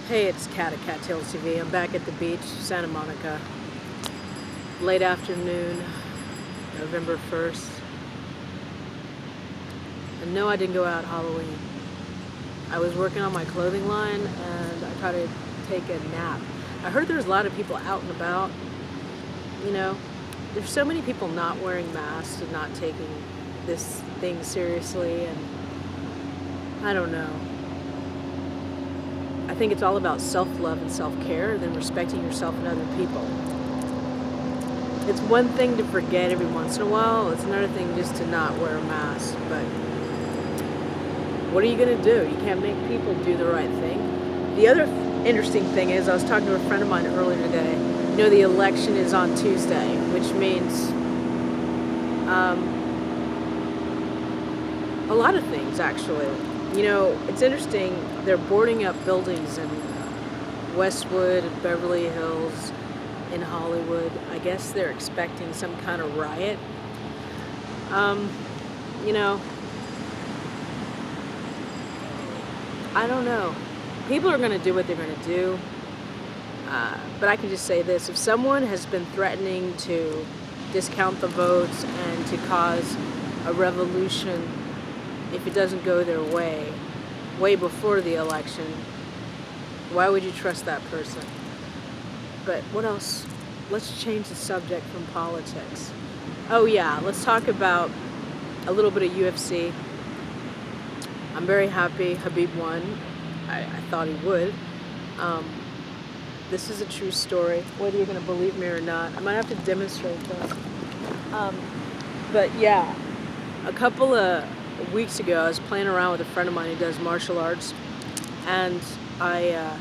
Hey, it's Kat at Kattalestv. I'm back at the beach, Santa Monica. Late afternoon, November 1st. And no, I didn't go out Halloween. I was working on my clothing line and I tried to take a nap. I heard there's a lot of people out and about. You know, there's so many people not wearing masks and not taking this thing seriously, and I don't know. I think it's all about self-love and self-care, then respecting yourself and other people. It's one thing to forget every once in a while. It's another thing just to not wear a mask. But what are you going to do? You can't make people do the right thing. The other interesting thing is, I was talking to a friend of mine earlier today. You know, the election is on Tuesday, which means a lot of things, actually. You know, it's interesting. They're boarding up buildings in Westwood, Beverly Hills, in Hollywood. I guess they're expecting some kind of riot. You know, I don't know. People are going to do what they're going to do. But I can just say this. If someone has been threatening to discount the votes and to cause a revolution if it doesn't go their way before the election, why would you trust that person? But what else? Let's change the subject from politics. Oh yeah, let's talk about a little bit of UFC. I'm very happy Khabib won. I thought he would. This is a true story, whether you're going to believe me or not. I might have to demonstrate this. But yeah, a couple of weeks ago, I was playing around with a friend of mine who does martial arts, and I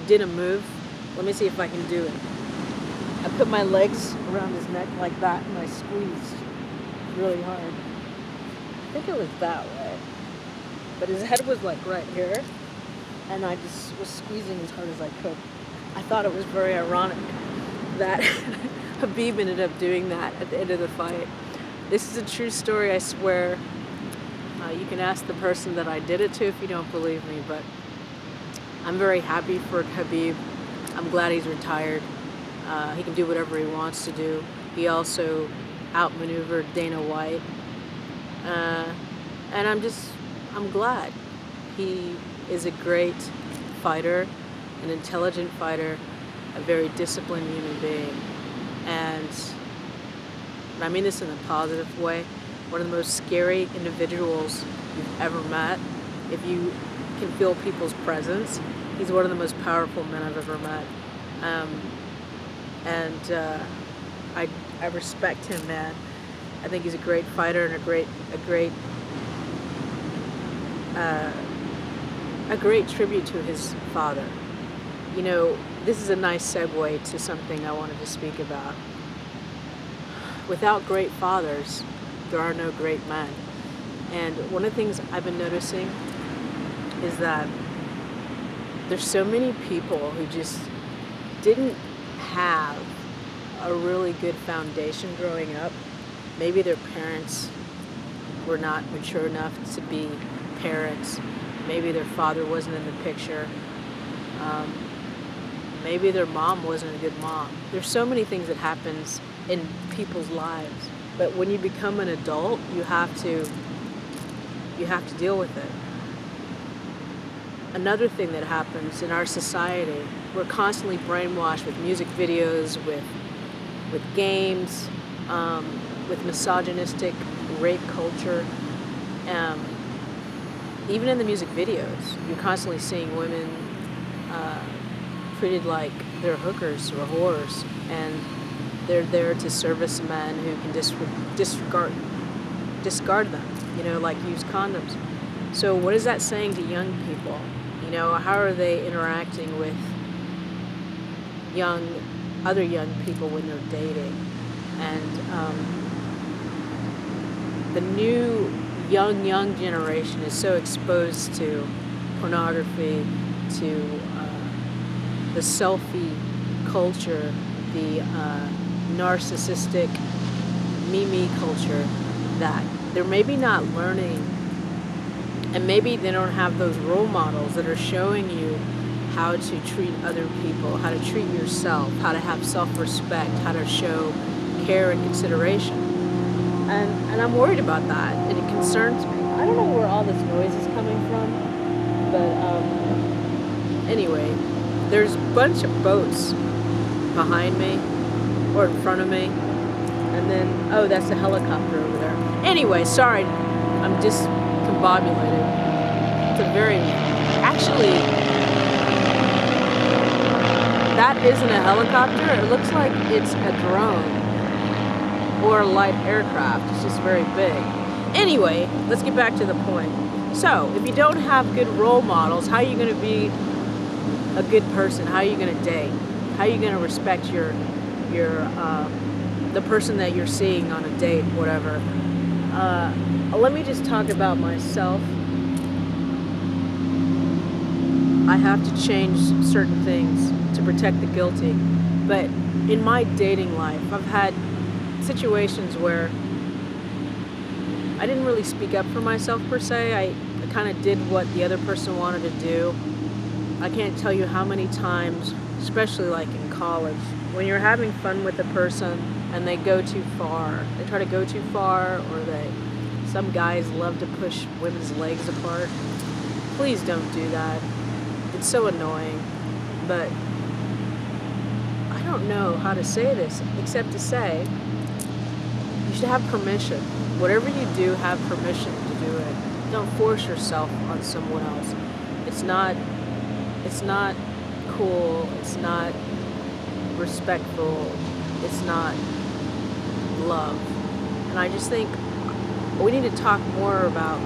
did a move. Let me see if I can do it. I put my legs around his neck like that, and I squeezed really hard. I think it was that way. But his head was like right here, and I just was squeezing as hard as I could. I thought it was very ironic that Khabib ended up doing that at the end of the fight. This is a true story, I swear. You can ask the person that I did it to if you don't believe me, but I'm very happy for Khabib. I'm glad he's retired. He can do whatever he wants to do. He also outmaneuvered Dana White. And I'm glad. He is a great fighter, an intelligent fighter, a very disciplined human being. And I mean this in a positive way. One of the most scary individuals you've ever met. If you can feel people's presence, he's one of the most powerful men I've ever met. I respect him, man. I think he's a great fighter and a great tribute to his father. You know, this is a nice segue to something I wanted to speak about. Without great fathers, there are no great men. And one of the things I've been noticing is that there's so many people who just didn't have a really good foundation growing up. Maybe their parents were not mature enough to be parents. Maybe their father wasn't in the picture. Maybe their mom wasn't a good mom. There's so many things that happens in people's lives. But when you become an adult, you have to deal with it. Another thing that happens in our society, we're constantly brainwashed with music videos, with games, with misogynistic rape culture. Even in the music videos, you're constantly seeing women treated like they're hookers or whores, and they're there to service men who can discard them, you know, like use condoms. So what is that saying to young people? You know, how are they interacting with other young people when they're dating? And the new young generation is so exposed to pornography, to the selfie culture, the narcissistic me culture, that they're maybe not learning, and maybe they don't have those role models that are showing you how to treat other people, how to treat yourself, how to have self-respect, how to show care and consideration. And I'm worried about that, and it concerns me. I don't know where all this noise is coming from, but anyway, there's a bunch of boats behind me, or in front of me, and then, oh, that's a helicopter over there. Anyway, sorry, I'm discombobulated. It's a very, actually, that isn't a helicopter. It looks like it's a drone or a light aircraft. It's just very big. Anyway, let's get back to the point. So, if you don't have good role models, how are you going to be a good person? How are you going to date? How are you going to respect the person that you're seeing on a date, whatever? Let me just talk about myself. I have to change certain things to protect the guilty. But in my dating life, I've had situations where I didn't really speak up for myself per se. I kind of did what the other person wanted to do. I can't tell you how many times, especially like in college, when you're having fun with a person and they go too far. They try to go too far, or some guys love to push women's legs apart. Please don't do that. It's so annoying. But I don't know how to say this except to say you should have permission. Whatever you do, have permission to do it. Don't force yourself on someone else. It's not cool. It's not respectful. It's not love. And I just think we need to talk more about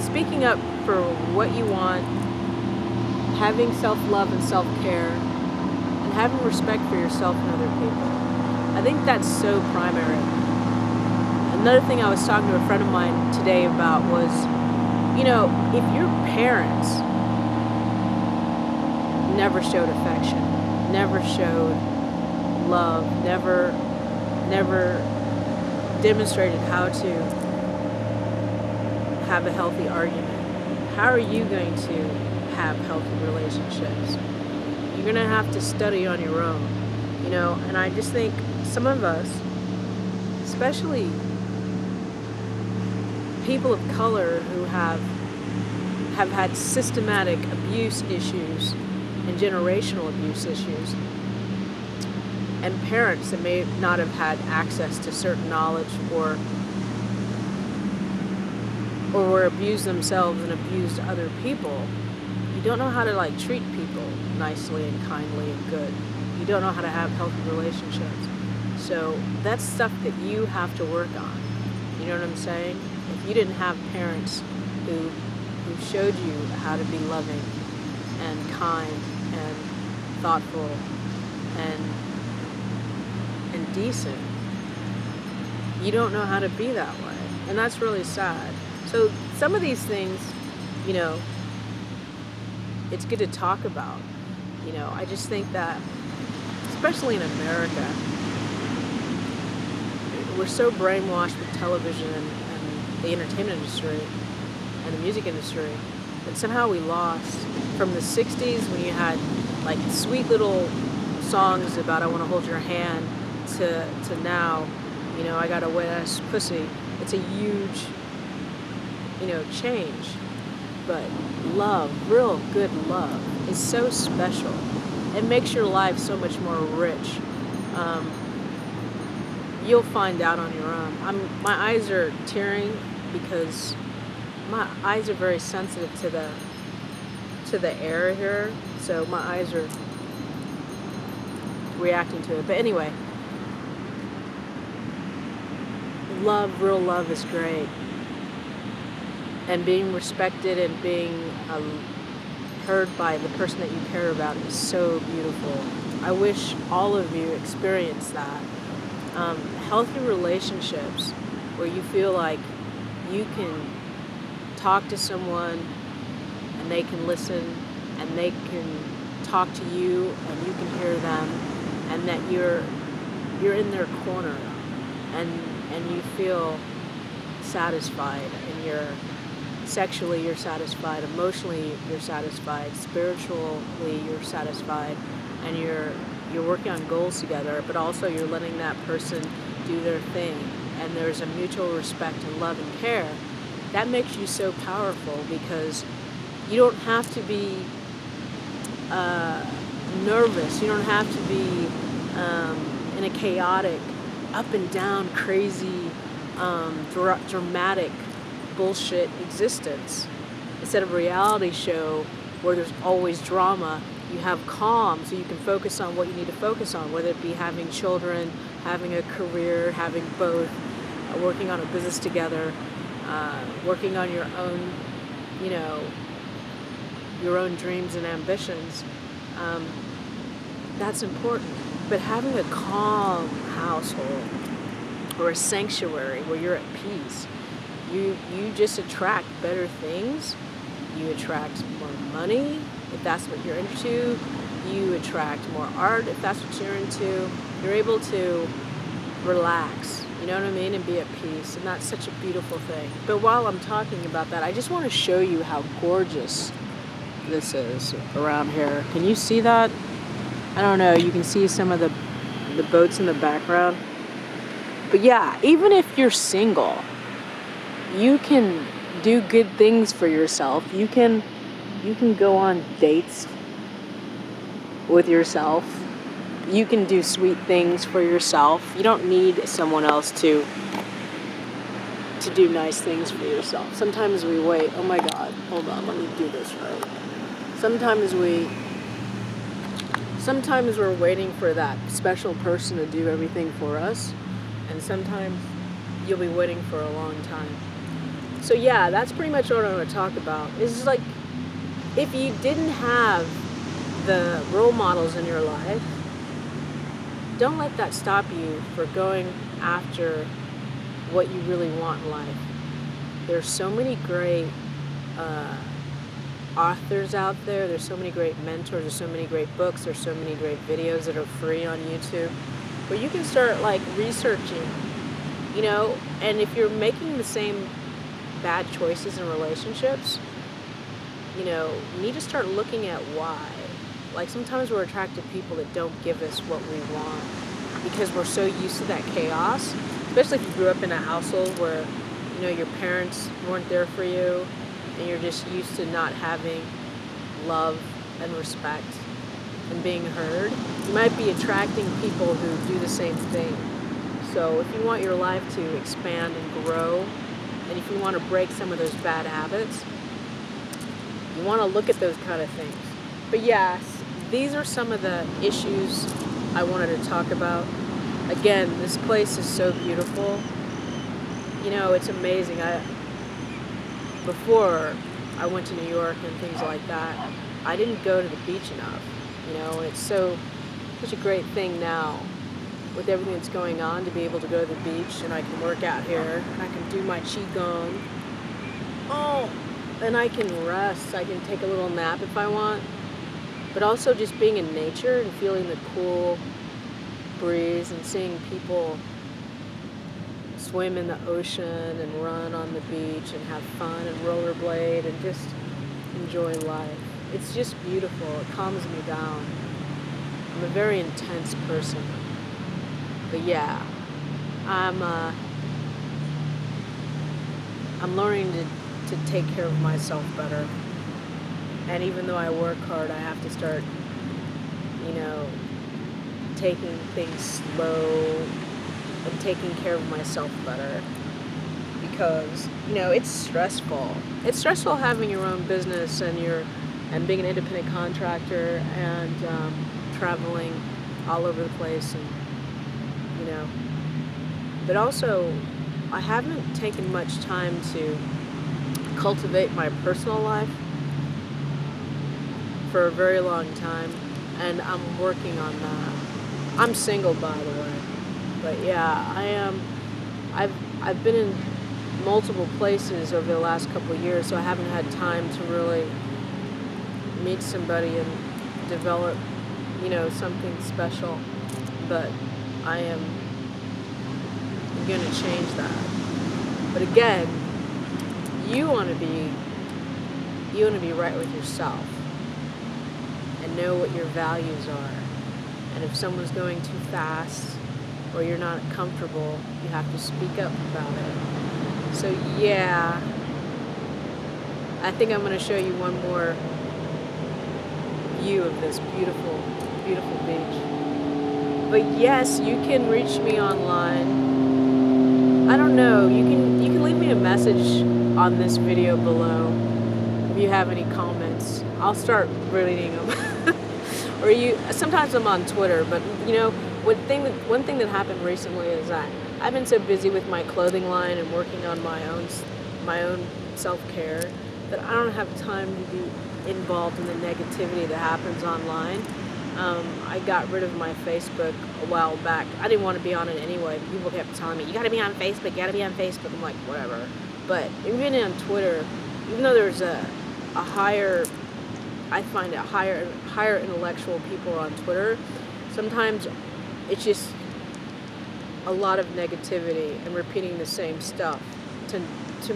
speaking up for what you want, having self-love and self-care, and having respect for yourself and other people. I think that's so primary. Another thing I was talking to a friend of mine today about was, if your parents never showed affection, never showed love, never demonstrated how to have a healthy argument, how are you going to have healthy relationships? You're going to have to study on your own, and I just think some of us, especially people of color who have had systematic abuse issues and generational abuse issues, and parents that may not have had access to certain knowledge or were abused themselves and abused other people, you don't know how to treat people nicely and kindly and good. You don't know how to have healthy relationships. So that's stuff that you have to work on. You know what I'm saying? If you didn't have parents who showed you how to be loving and kind and thoughtful and decent, you don't know how to be that way. And that's really sad. So some of these things, it's good to talk about. I just think that, especially in America, we're so brainwashed with television and the entertainment industry and the music industry that somehow we lost from the 60s when you had sweet little songs about I want to hold your hand to now, I got a wet ass pussy. It's a huge, change. But love, real good love, is so special. It makes your life so much more rich. You'll find out on your own. My eyes are tearing because my eyes are very sensitive to the air here, so my eyes are reacting to it. But anyway, love, real love is great. And being respected and being heard by the person that you care about is so beautiful. I wish all of you experience that. Healthy relationships where you feel like you can talk to someone and they can listen and they can talk to you and you can hear them, and that you're in their corner and you feel satisfied and you're sexually you're satisfied, emotionally you're satisfied, spiritually you're satisfied, and you're working on goals together, but also you're letting that person do their thing, and there's a mutual respect and love and care. That makes you so powerful, because you don't have to be nervous. You don't have to be in a chaotic, up and down, crazy, dramatic bullshit existence. Instead of a reality show where there's always drama, you have calm, so you can focus on what you need to focus on, whether it be having children, having a career, having both, working on a business together, working on your own, your own dreams and ambitions. That's important. But having a calm household or a sanctuary where you're at peace, you just attract better things. You attract more money if that's what you're into. You attract more art if that's what you're into. You're able to relax, you know what I mean, and be at peace. And that's such a beautiful thing. But while I'm talking about that, I just want to show you how gorgeous this is around here. Can you see that? I don't know. You can see some of the boats in the background. But yeah, even if you're single, you can do good things for yourself. You can go on dates with yourself. You can do sweet things for yourself. You don't need someone else to do nice things for yourself. Sometimes we wait. Oh my God, hold on, let me do this right. Sometimes we're waiting for that special person to do everything for us, and sometimes you'll be waiting for a long time. So yeah, that's pretty much what I want to talk about. It's like, if you didn't have the role models in your life, don't let that stop you for going after what you really want in life. There's so many great authors out there. There's so many great mentors. There's so many great books. There's so many great videos that are free on YouTube where you can start like researching, and if you're making the same bad choices in relationships, you need to start looking at why. Like, sometimes we're attracted to people that don't give us what we want because we're so used to that chaos, especially if you grew up in a household where, your parents weren't there for you and you're just used to not having love and respect and being heard. You might be attracting people who do the same thing. So if you want your life to expand and grow, and if you want to break some of those bad habits, you want to look at those kind of things. But yes, these are some of the issues I wanted to talk about. Again, this place is so beautiful. It's amazing. Before I went to New York and things like that, I didn't go to the beach enough. And it's such a great thing now with everything that's going on to be able to go to the beach, and I can work out here, and I can do my qigong. And I can rest. I can take a little nap if I want. But also just being in nature and feeling the cool breeze and seeing people swim in the ocean and run on the beach and have fun and rollerblade and just enjoy life. It's just beautiful. It calms me down. I'm a very intense person. But yeah, I'm learning to take care of myself better. And even though I work hard, I have to start, taking things slow and taking care of myself better. Because, it's stressful. It's stressful having your own business and being an independent contractor and traveling all over the place, and but also I haven't taken much time to cultivate my personal life for a very long time, and I'm working on that. I'm single, by the way, but yeah, I am. I've been in multiple places over the last couple of years, so I haven't had time to really meet somebody and develop, something special. But I am going to change that. But again, you want to be right with yourself and know what your values are. And if someone's going too fast or you're not comfortable, you have to speak up about it. So yeah, I think I'm going to show you one more view of this beautiful, beautiful beach. But yes, you can reach me online. I don't know, you can leave me a message on this video below if you have any comments. I'll start reading them. Or sometimes I'm on Twitter, but you know, one thing that happened recently is that I've been so busy with my clothing line and working on my own self-care that I don't have time to be involved in the negativity that happens online. I got rid of my Facebook a while back. I didn't want to be on it anyway. People kept telling me, you gotta be on Facebook, you gotta be on Facebook. I'm like, whatever. But even on Twitter, even though there's I find it higher intellectual people on Twitter, sometimes it's just a lot of negativity and repeating the same stuff to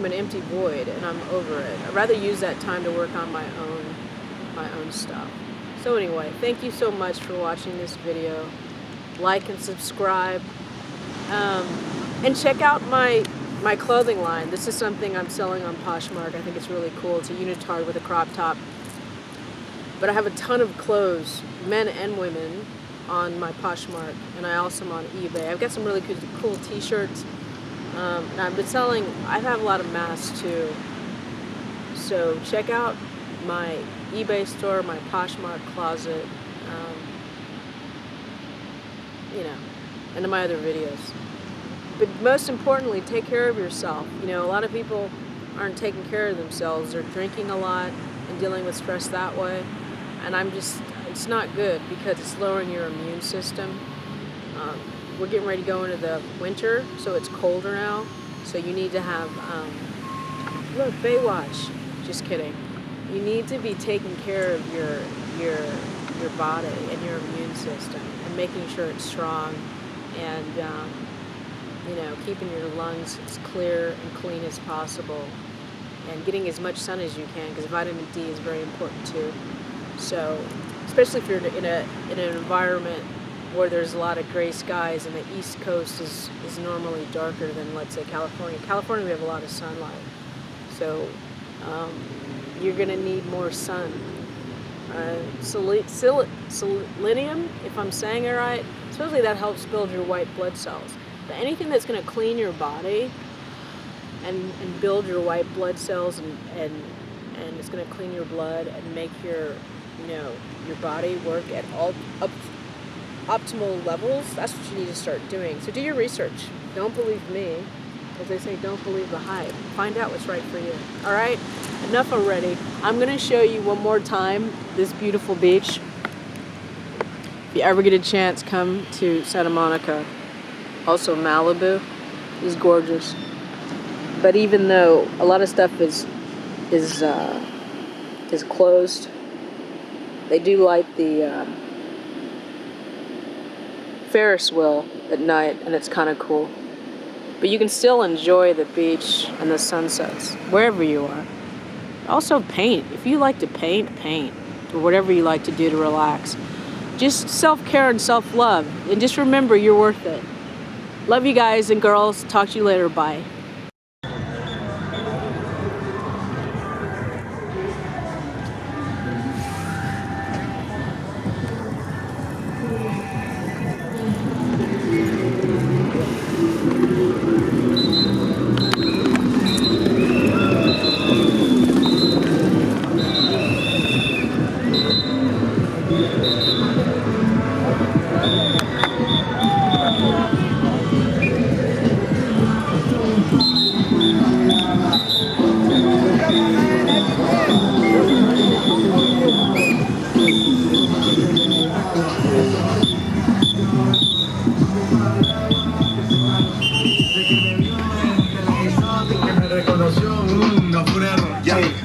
an empty void, and I'm over it. I'd rather use that time to work on my own stuff. So anyway, thank you so much for watching this video. Like and subscribe, and check out my clothing line. This is something I'm selling on Poshmark. I think it's really cool. It's a unitard with a crop top. But I have a ton of clothes, men and women, on my Poshmark, and I also am on eBay. I've got some really cool t-shirts, and I've been selling, I have a lot of masks too. So check out my eBay store, my Poshmark closet, you know, and my other videos. But most importantly, take care of yourself. You know, a lot of people aren't taking care of themselves. They're drinking a lot and dealing with stress that way. And it's not good because it's lowering your immune system. We're getting ready to go into the winter, so it's colder now. So you need to have, look, Baywatch. Just kidding. You need to be taking care of your body and your immune system and making sure it's strong, and you know, keeping your lungs as clear and clean as possible, and getting as much sun as you can, because vitamin D is very important too. So, especially if you're in an environment where there's a lot of gray skies, and the East Coast is normally darker than, let's say, California. California, we have a lot of sunlight. So, you're going to need more sun. Selenium, if I'm saying it right, supposedly that helps build your white blood cells. But anything that's going to clean your body and build your white blood cells, and it's going to clean your blood and make your body work at all optimal levels, that's what you need to start doing. So do your research. Don't believe me. As they say, don't believe the hype. Find out what's right for you. All right? Enough already. I'm going to show you one more time this beautiful beach. If you ever get a chance, come to Santa Monica. Also Malibu is gorgeous. But even though a lot of stuff is closed, they do light the Ferris wheel at night, and it's kind of cool. But you can still enjoy the beach and the sunsets wherever you are. Also paint. If you like to paint, paint. Or whatever you like to do to relax. Just self-care and self-love. And just remember, you're worth it. Love you guys and girls. Talk to you later. Bye.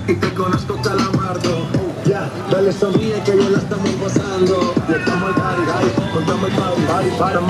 Y te conozco calamardo. Ya, dale sonríe que yo la estamos pasando. Y estamos al party, contamos el party, para